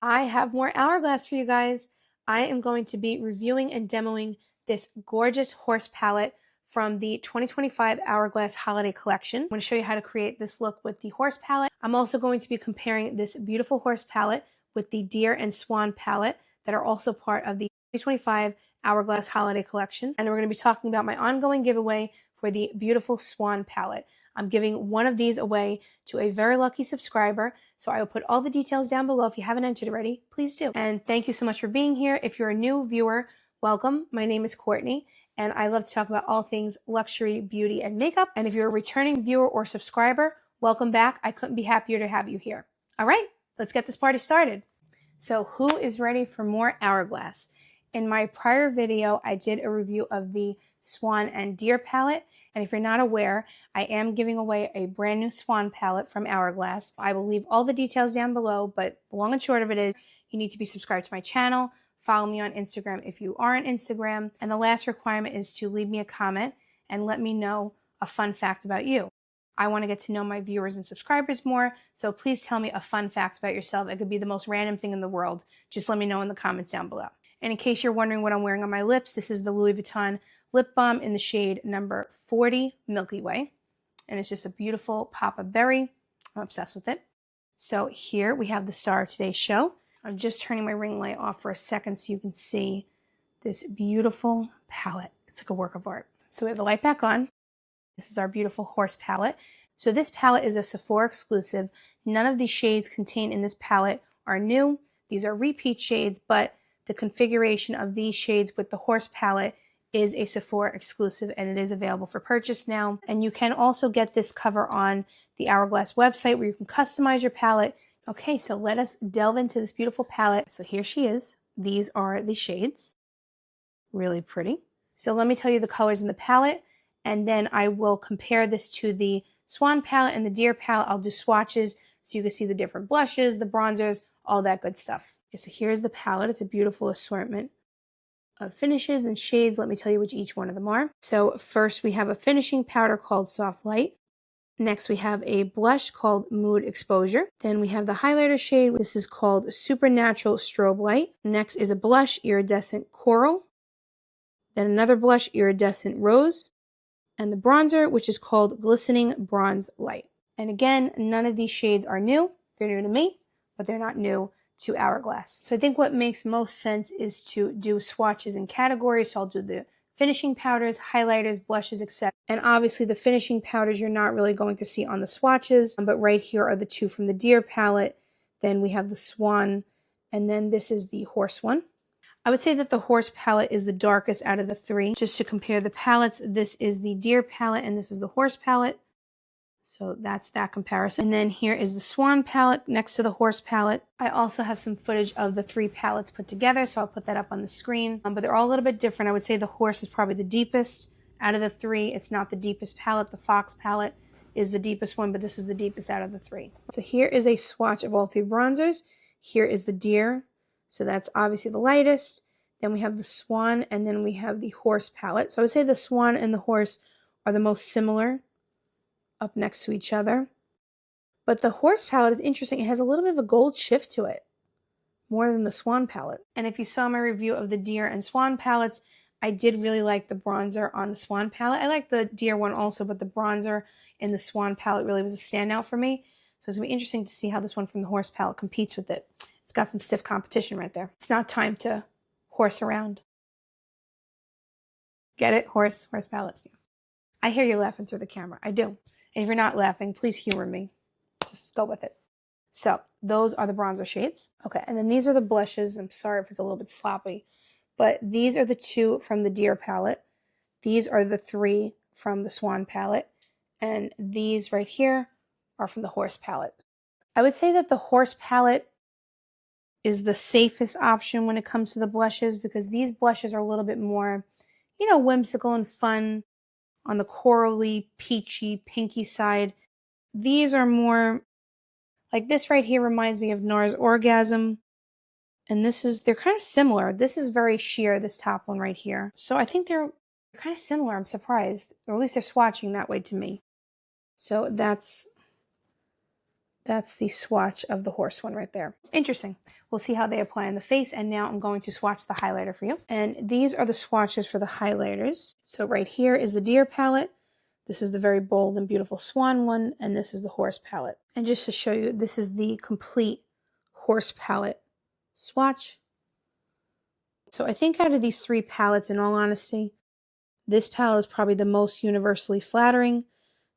I have more hourglass for you guys. I am going to be reviewing and demoing this gorgeous horse palette from the 2025 Hourglass Holiday Collection. I'm going to show you how to create this look with the horse palette. I'm also going to be comparing this beautiful horse palette with the deer and swan palette that are also part of the 2025 Hourglass Holiday Collection. And we're going to be talking about my ongoing giveaway for the beautiful swan palette. I'm giving one of these away to a very lucky subscriber. So I will put all the details down below. If you haven't entered already, please do. And thank you so much for being here. If you're a new viewer, welcome. My name is Courtney, and I love to talk about all things luxury, beauty, and makeup. And if you're a returning viewer or subscriber, welcome back. I couldn't be happier to have you here. All right, let's get this party started. So who is ready for more hourglass? In my prior video, I did a review of the Swan and Deer palette. And if you're not aware, I am giving away a brand new Swan palette from Hourglass. I will leave all the details down below, but the long and short of it is you need to be subscribed to my channel. Follow me on Instagram if you are on Instagram. And the last requirement is to leave me a comment and let me know a fun fact about you. I want to get to know my viewers and subscribers more, so please tell me a fun fact about yourself. It could be the most random thing in the world. Just let me know in the comments down below. And in case you're wondering what I'm wearing on my lips, this is the Louis Vuitton lip balm in the shade number 40 Milky Way. And it's just a beautiful pop of berry. I'm obsessed with it. So here we have the star of today's show. I'm just turning my ring light off for a second so you can see this beautiful palette. It's like a work of art. So we have the light back on. This is our beautiful horse palette. So this palette is a Sephora exclusive. None of the shades contained in this palette are new. These are repeat shades, but the configuration of these shades with the horse palette is a Sephora exclusive, and it is available for purchase now. And you can also get this cover on the Hourglass website where you can customize your palette. Okay, so let us delve into this beautiful palette. So here she is. These are the shades. Really pretty. So let me tell you the colors in the palette, and then I will compare this to the Swan palette and the Deer palette. I'll do swatches so you can see the different blushes, the bronzers, all that good stuff. Okay, so here's the palette. It's a beautiful assortment of finishes and shades. Let me tell you which each one of them are. So first we have a finishing powder called Soft Light. Next we have a blush called Mood Exposure. Then we have the highlighter shade. This is called Supernatural Strobe Light. Next is a blush Iridescent Coral. Then another blush Iridescent Rose. And the bronzer, which is called Glistening Bronze Light. And again, none of these shades are new. They're new to me, but they're not new to Hourglass. So I think what makes most sense is to do swatches in categories. So I'll do the finishing powders, highlighters, blushes, etc. And obviously the finishing powders you're not really going to see on the swatches, but right here are the two from the Deer palette. Then we have the Swan, and then this is the horse one. I would say that the horse palette is the darkest out of the three. Just to compare the palettes, this is the Deer palette and this is the horse palette. So that's that comparison. And then here is the Swan palette next to the horse palette. I also have some footage of the three palettes put together, so I'll put that up on the screen. But they're all a little bit different. I would say the horse is probably the deepest out of the three. It's not the deepest palette. The Fox palette is the deepest one, but this is the deepest out of the three. So here is a swatch of all three bronzers. Here is the Deer. So that's obviously the lightest. Then we have the Swan, and then we have the horse palette. So I would say the Swan and the horse are the most similar up next to each other. But the horse palette is interesting. It has a little bit of a gold shift to it, more than the Swan palette. And if you saw my review of the Deer and Swan palettes, I did really like the bronzer on the Swan palette. I like the Deer one also, but the bronzer in the Swan palette really was a standout for me. So it's going to be interesting to see how this one from the horse palette competes with it. It's got some stiff competition right there. It's not time to horse around. Get it? Horse palette. I hear you laughing through the camera. I do. And if you're not laughing, please humor me. Just go with it. So those are the bronzer shades. Okay, and then these are the blushes. I'm sorry if it's a little bit sloppy, but these are the two from the Deer palette. These are the three from the Swan palette. And these right here are from the horse palette. I would say that the horse palette is the safest option when it comes to the blushes, because these blushes are a little bit more, whimsical and fun on the corally, peachy, pinky side. These are more, like this right here reminds me of Nars Orgasm. And they're kind of similar. This is very sheer, this top one right here. So I think they're kind of similar. I'm surprised. Or at least they're swatching that way to me. So that's That's the swatch of the horse one right there. Interesting. We'll see how they apply on the face. And now I'm going to swatch the highlighter for you. And these are the swatches for the highlighters. So right here is the deer palette. This is the very bold and beautiful swan one. And this is the horse palette. And just to show you, this is the complete horse palette swatch. So I think out of these three palettes, in all honesty, this palette is probably the most universally flattering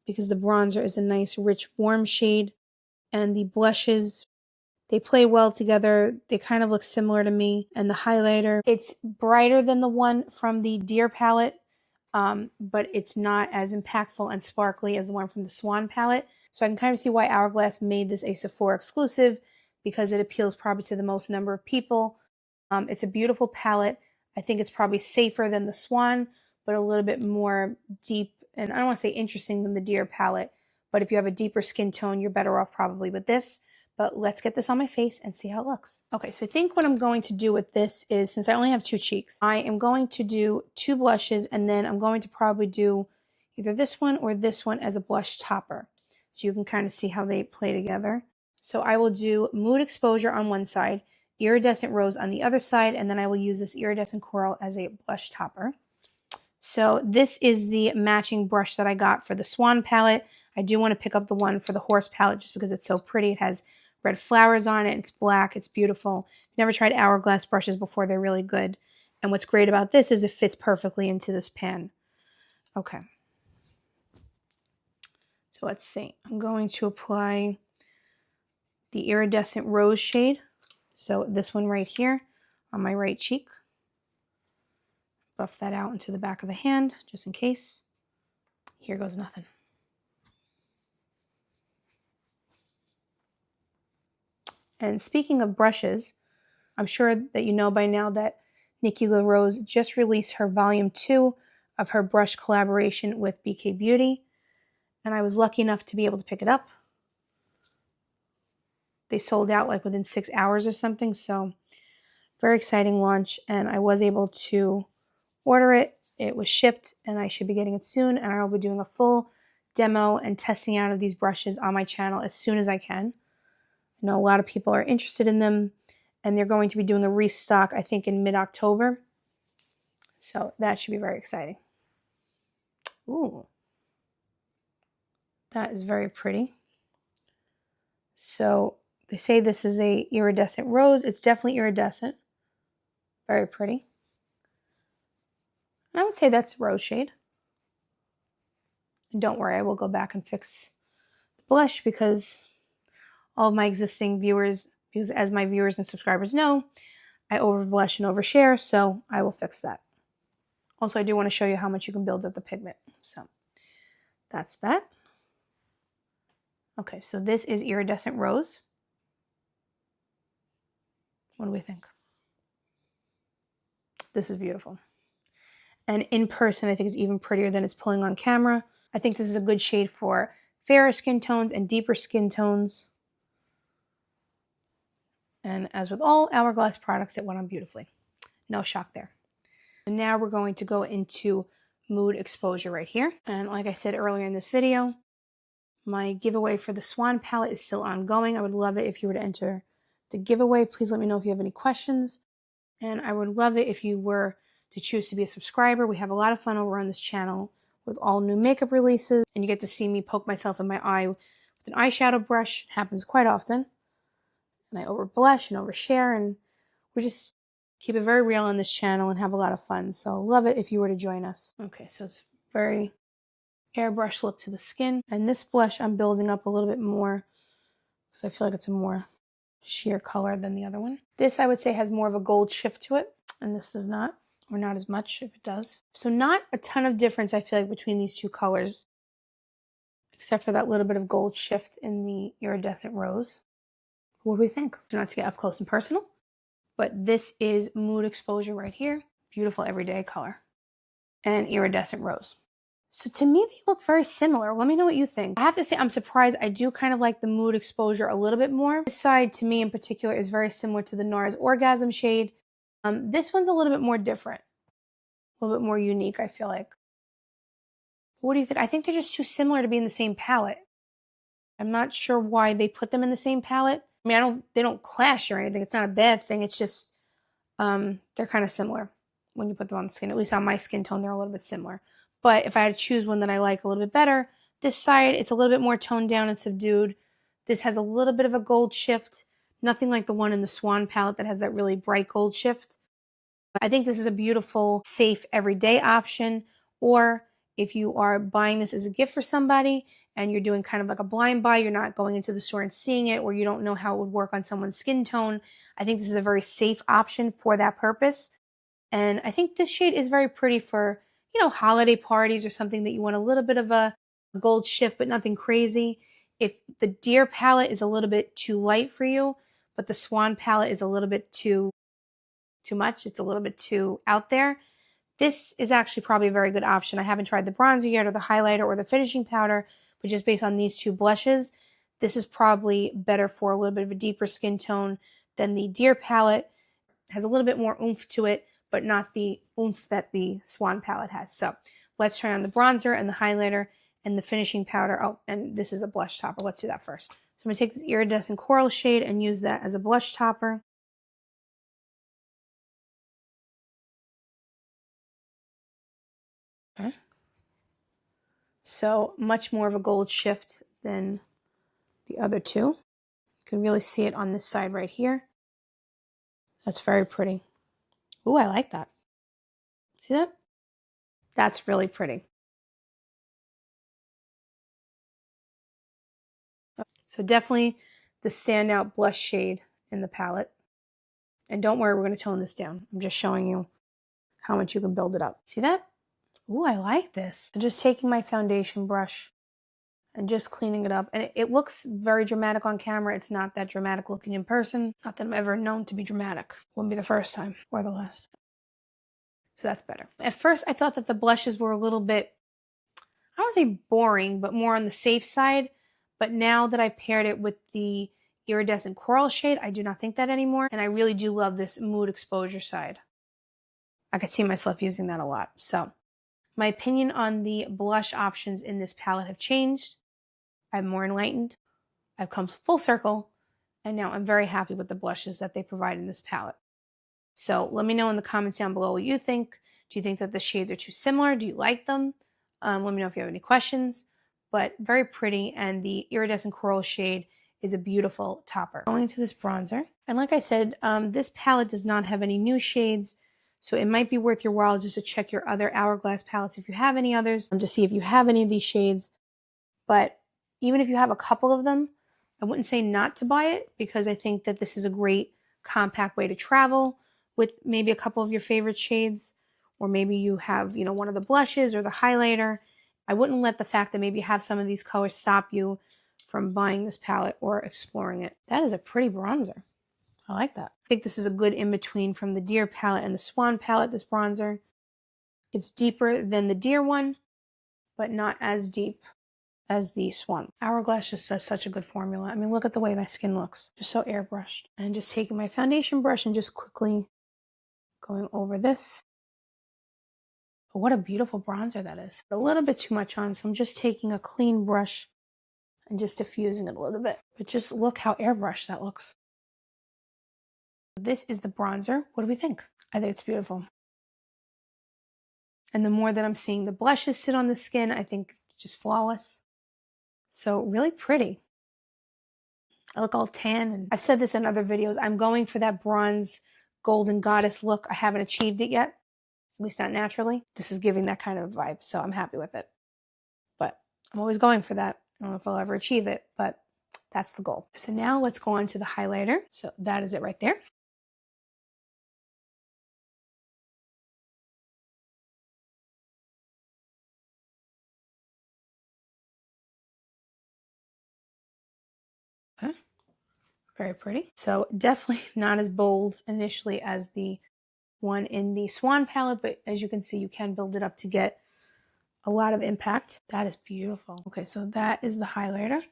because the bronzer is a nice, rich, warm shade. And the blushes, they play well together. They kind of look similar to me. And the highlighter, it's brighter than the one from the deer palette, but it's not as impactful and sparkly as the one from the Swan palette. So I can kind of see why Hourglass made this a Sephora exclusive because it appeals probably to the most number of people. It's a beautiful palette. I think it's probably safer than the Swan, but a little bit more deep, and I don't want to say interesting than the deer palette, but if you have a deeper skin tone, you're better off probably with this. But let's get this on my face and see how it looks. Okay, so I think what I'm going to do with this is, since I only have two cheeks, I am going to do two blushes, and then I'm going to probably do either this one or this one as a blush topper. So you can kind of see how they play together. So I will do Mood Exposure on one side, Iridescent Rose on the other side, and then I will use this Iridescent Coral as a blush topper. So this is the matching brush that I got for the Swan palette. I do want to pick up the one for the horse palette just because it's so pretty. It has red flowers on it. It's black. It's beautiful. I've never tried Hourglass brushes before. They're really good. And what's great about this is it fits perfectly into this pan. Okay. So let's see. I'm going to apply the Iridescent Rose shade. So this one right here on my right cheek. Buff that out into the back of the hand just in case. Here goes nothing. And speaking of brushes, I'm sure that you know by now that Nikki LaRose just released her volume 2 of her brush collaboration with BK Beauty. And I was lucky enough to be able to pick it up. They sold out like within 6 hours or something. So very exciting launch. And I was able to order it. It was shipped and I should be getting it soon. And I will be doing a full demo and testing out of these brushes on my channel as soon as I can. I know a lot of people are interested in them, and they're going to be doing a restock, I think, in mid-October. So that should be very exciting. Ooh. That is very pretty. So they say this is a iridescent rose. It's definitely iridescent. Very pretty. And I would say that's rose shade. And don't worry, I will go back and fix the blush because all of my existing viewers, because as my viewers and subscribers know, I over blush and overshare, so I will fix that. Also, I do want to show you how much you can build up the pigment. So that's that. Okay, so this is Iridescent Rose. What do we think? This is beautiful. And in person, I think it's even prettier than it's pulling on camera. I think this is a good shade for fairer skin tones and deeper skin tones. And as with all Hourglass products, it went on beautifully. No shock there. And now we're going to go into Mood Exposure right here. And like I said earlier in this video, my giveaway for the Swan palette is still ongoing. I would love it if you were to enter the giveaway. Please let me know if you have any questions. And I would love it if you were to choose to be a subscriber. We have a lot of fun over on this channel with all new makeup releases. And you get to see me poke myself in my eye with an eyeshadow brush. It happens quite often. And I over blush and overshare, and we just keep it very real on this channel and have a lot of fun. So love it if you were to join us. Okay, so it's very airbrush look to the skin. And this blush I'm building up a little bit more because I feel like it's a more sheer color than the other one. This I would say has more of a gold shift to it, and this does not, or not as much if it does. So not a ton of difference I feel like between these two colors, except for that little bit of gold shift in the Iridescent Rose. What do we think? Not to get up close and personal, but this is Mood Exposure right here. Beautiful everyday color. And Iridescent Rose. So to me, they look very similar. Let me know what you think. I have to say I'm surprised. I do kind of like the Mood Exposure a little bit more. This side, to me in particular, is very similar to the NARS Orgasm shade. This one's a little bit more different. A little bit more unique, I feel like. What do you think? I think they're just too similar to be in the same palette. I'm not sure why they put them in the same palette. I mean, they don't clash or anything. It's not a bad thing. It's just, they're kind of similar when you put them on the skin. At least on my skin tone, they're a little bit similar. But if I had to choose one that I like a little bit better, this side, it's a little bit more toned down and subdued. This has a little bit of a gold shift. Nothing like the one in the Swan palette that has that really bright gold shift. I think this is a beautiful, safe, everyday option. Or if you are buying this as a gift for somebody and you're doing kind of like a blind buy, you're not going into the store and seeing it, or you don't know how it would work on someone's skin tone, I think this is a very safe option for that purpose. And I think this shade is very pretty for, holiday parties or something that you want a little bit of a gold shift, but nothing crazy. If the Deer palette is a little bit too light for you, but the Swan palette is a little bit too much, it's a little bit too out there, this is actually probably a very good option. I haven't tried the bronzer yet or the highlighter or the finishing powder, but just based on these two blushes, this is probably better for a little bit of a deeper skin tone than the Deer palette. It has a little bit more oomph to it, but not the oomph that the Swan palette has. So let's try on the bronzer and the highlighter and the finishing powder. Oh, and this is a blush topper. Let's do that first. So I'm going to take this iridescent coral shade and use that as a blush topper. Okay. So much more of a gold shift than the other two. You can really see it on this side right here. That's very pretty. Ooh, I like that. See that? That's really pretty. So definitely the standout blush shade in the palette. And don't worry, we're going to tone this down. I'm just showing you how much you can build it up. See that? Ooh, I like this. I'm just taking my foundation brush and just cleaning it up. And it looks very dramatic on camera. It's not that dramatic looking in person. Not that I'm ever known to be dramatic. Wouldn't be the first time or the last. So that's better. At first, I thought that the blushes were a little bit, I don't want to say boring, but more on the safe side. But now that I paired it with the iridescent coral shade, I do not think that anymore. And I really do love this mood exposure side. I could see myself using that a lot. So my opinion on the blush options in this palette have changed. I'm more enlightened. I've come full circle. And now I'm very happy with the blushes that they provide in this palette. So let me know in the comments down below what you think. Do you think that the shades are too similar? Do you like them? Let me know if you have any questions. But very pretty, and the iridescent coral shade is a beautiful topper. Going into this bronzer, and like I said, this palette does not have any new shades, so it might be worth your while just to check your other Hourglass palettes if you have any others, to see if you have any of these shades. But even if you have a couple of them, I wouldn't say not to buy it, because I think that this is a great compact way to travel with maybe a couple of your favorite shades, or maybe you have, one of the blushes or the highlighter. I wouldn't let the fact that maybe you have some of these colors stop you from buying this palette or exploring it. That is a pretty bronzer. I like that. I think this is a good in-between from the Deer palette and the Swan palette, this bronzer. It's deeper than the Deer one, but not as deep as the Swan. Hourglass just has such a good formula. I mean, look at the way my skin looks. Just so airbrushed. And just taking my foundation brush and just quickly going over this. But what a beautiful bronzer that is. A little bit too much on, so I'm just taking a clean brush and just diffusing it a little bit. But just look how airbrushed that looks. This is the bronzer. What do we think? I think it's beautiful. And the more that I'm seeing the blushes sit on the skin, I think it's just flawless. So really pretty. I look all tan, and I've said this in other videos. I'm going for that bronze golden goddess look. I haven't achieved it yet, at least not naturally. This is giving that kind of vibe, so I'm happy with it. But I'm always going for that. I don't know if I'll ever achieve it, but that's the goal. So now let's go on to the highlighter. So that is it right there. Okay. Very pretty. So definitely not as bold initially as the one in the Swan palette, but as you can see, you can build it up to get a lot of impact. That is beautiful. Okay, so that is the highlighter.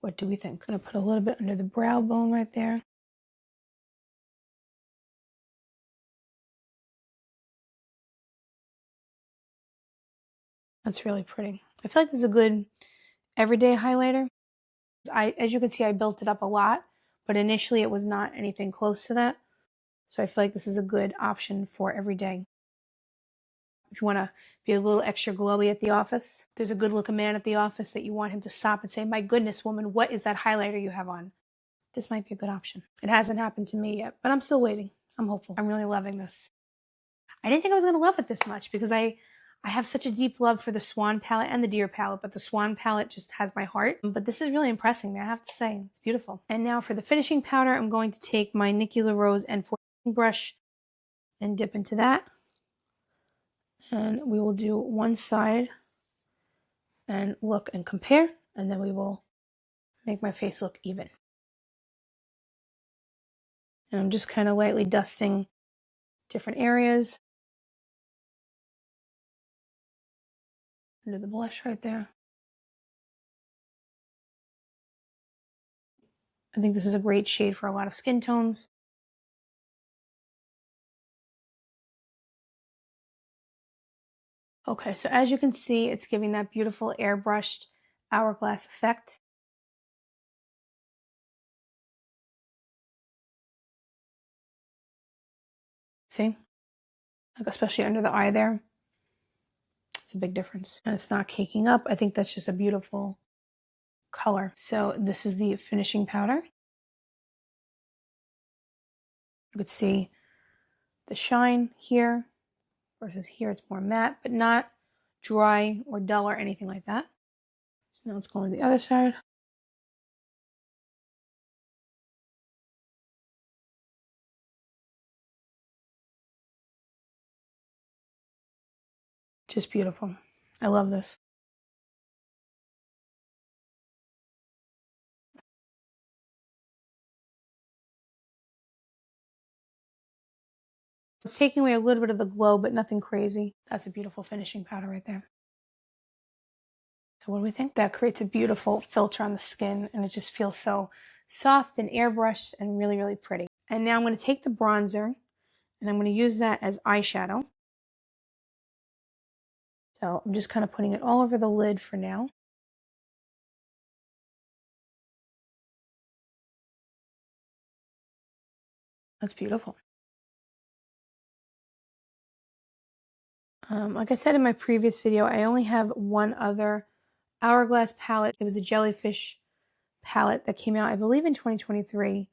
What do we think? I'm gonna put a little bit under the brow bone right there. That's really pretty. I feel like this is a good everyday highlighter. As you can see, I built it up a lot, but initially it was not anything close to that. So I feel like this is a good option for every day. If you want to be a little extra glowy at the office, there's a good looking man at the office that you want him to stop and say, "My goodness, woman, what is that highlighter you have on?" This might be a good option. It hasn't happened to me yet, but I'm still waiting. I'm hopeful. I'm really loving this. I didn't think I was going to love it this much because I have such a deep love for the Swan palette and the Deer palette, but the Swan palette just has my heart. But this is really impressing me, I have to say. It's beautiful. And now for the finishing powder, I'm going to take my Nikki LaRose N14 brush and dip into that. And we will do one side and look and compare, and then we will make my face look even. And I'm just kind of lightly dusting different areas. Under the blush right there. I think this is a great shade for a lot of skin tones. Okay, so as you can see, it's giving that beautiful airbrushed hourglass effect. See? Like especially under the eye there. It's a big difference. And it's not caking up. I think that's just a beautiful color. So this is the finishing powder. You could see the shine here versus here it's more matte, but not dry or dull or anything like that. So now let's go on the other side. Just beautiful. I love this. It's taking away a little bit of the glow, but nothing crazy. That's a beautiful finishing powder right there. So what do we think? That creates a beautiful filter on the skin, and it just feels so soft and airbrushed and really, really pretty. And now I'm going to take the bronzer, and I'm going to use that as eyeshadow. So I'm just kind of putting it all over the lid for now. That's beautiful. Like I said in my previous video, I only have one other Hourglass palette. It was a jellyfish palette that came out, I believe, in 2023.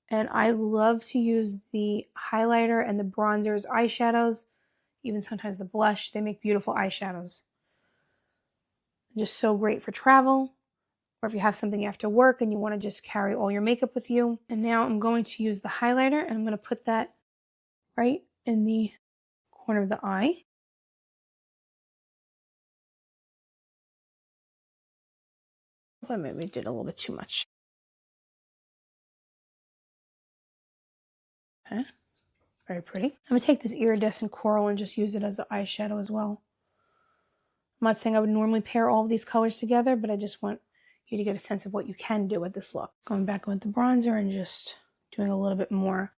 And I love to use the highlighter and the bronzers, eyeshadows, even sometimes the blush. They make beautiful eyeshadows. Just so great for travel, or if you have something after work and you want to just carry all your makeup with you. And now I'm going to use the highlighter, and I'm going to put that right in the corner of the eye. I maybe did a little bit too much. Okay, very pretty. I'm going to take this iridescent coral and just use it as an eyeshadow as well. I'm not saying I would normally pair all of these colors together, but I just want you to get a sense of what you can do with this look. Going back with the bronzer and just doing a little bit more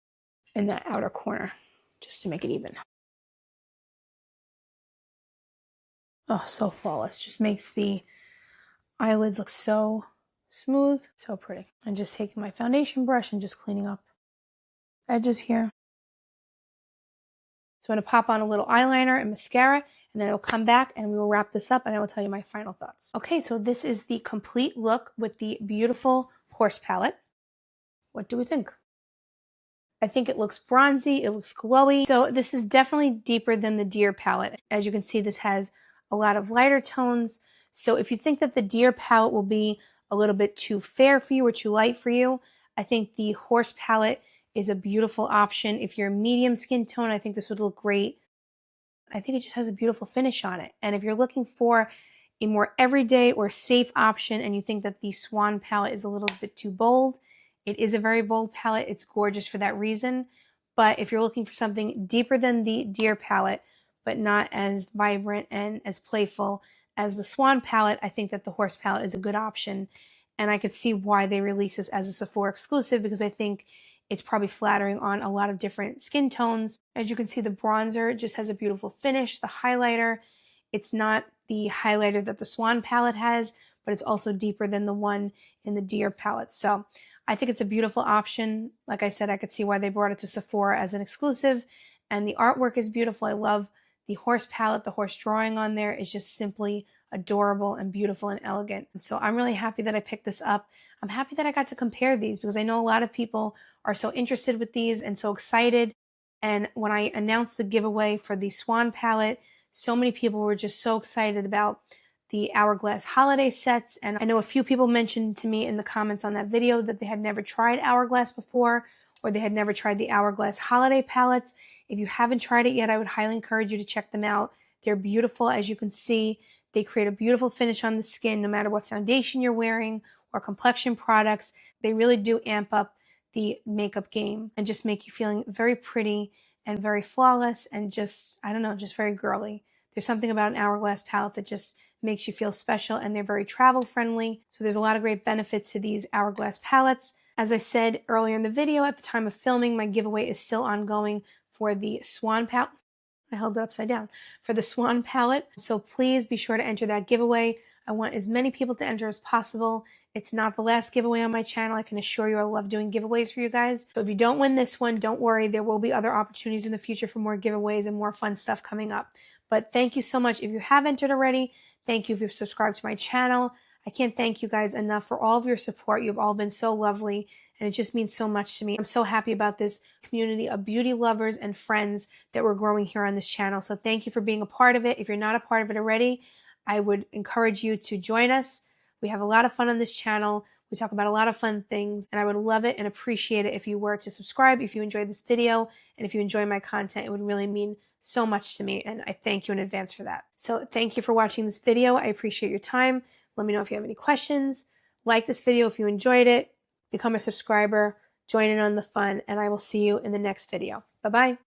in that outer corner just to make it even. Oh, so flawless. Just makes the eyelids look so smooth, so pretty. I'm just taking my foundation brush and just cleaning up edges here. So I'm going to pop on a little eyeliner and mascara, and then I'll come back and we will wrap this up and I will tell you my final thoughts. Okay, so this is the complete look with the beautiful horse palette. What do we think? I think it looks bronzy, it looks glowy. So this is definitely deeper than the Deer palette. As you can see, this has a lot of lighter tones. So if you think that the Deer palette will be a little bit too fair for you or too light for you, I think the horse palette is a beautiful option. If you're a medium skin tone, I think this would look great. I think it just has a beautiful finish on it. And if you're looking for a more everyday or safe option and you think that the Swan palette is a little bit too bold, it is a very bold palette. It's gorgeous for that reason. But if you're looking for something deeper than the Deer palette, but not as vibrant and as playful as the Swan palette, I think that the horse palette is a good option. And I could see why they release this as a Sephora exclusive, because I think it's probably flattering on a lot of different skin tones. As you can see, the bronzer just has a beautiful finish. The highlighter, it's not the highlighter that the Swan palette has, but it's also deeper than the one in the Deer palette. So I think it's a beautiful option. Like I said, I could see why they brought it to Sephora as an exclusive, and the artwork is beautiful. I love the horse palette. The horse drawing on there is just simply adorable and beautiful and elegant. So I'm really happy that I picked this up. I'm happy that I got to compare these because I know a lot of people are so interested with these and so excited. And when I announced the giveaway for the Swan palette, so many people were just so excited about the Hourglass holiday sets. And I know a few people mentioned to me in the comments on that video that they had never tried Hourglass before, or they had never tried the Hourglass holiday palettes. If you haven't tried it yet, I would highly encourage you to check them out. They're beautiful, as you can see. They create a beautiful finish on the skin, no matter what foundation you're wearing or complexion products. They really do amp up the makeup game and just make you feeling very pretty and very flawless and just, I don't know, just very girly. There's something about an Hourglass palette that just makes you feel special, and they're very travel friendly. So there's a lot of great benefits to these Hourglass palettes. As I said earlier in the video, at the time of filming, my giveaway is still ongoing for the Swan palette. I held it upside down. For the Swan palette. So please be sure to enter that giveaway. I want as many people to enter as possible. It's not the last giveaway on my channel. I can assure you I love doing giveaways for you guys. So if you don't win this one, don't worry. There will be other opportunities in the future for more giveaways and more fun stuff coming up. But thank you so much. If you have entered already, thank you if you've subscribed to my channel. I can't thank you guys enough for all of your support. You've all been so lovely, and it just means so much to me. I'm so happy about this community of beauty lovers and friends that we're growing here on this channel. So thank you for being a part of it. If you're not a part of it already, I would encourage you to join us. We have a lot of fun on this channel. We talk about a lot of fun things, and I would love it and appreciate it if you were to subscribe, if you enjoyed this video, and if you enjoy my content. It would really mean so much to me, and I thank you in advance for that. So thank you for watching this video. I appreciate your time. Let me know if you have any questions. Like this video if you enjoyed it. Become a subscriber. Join in on the fun, and I will see you in the next video. Bye-bye.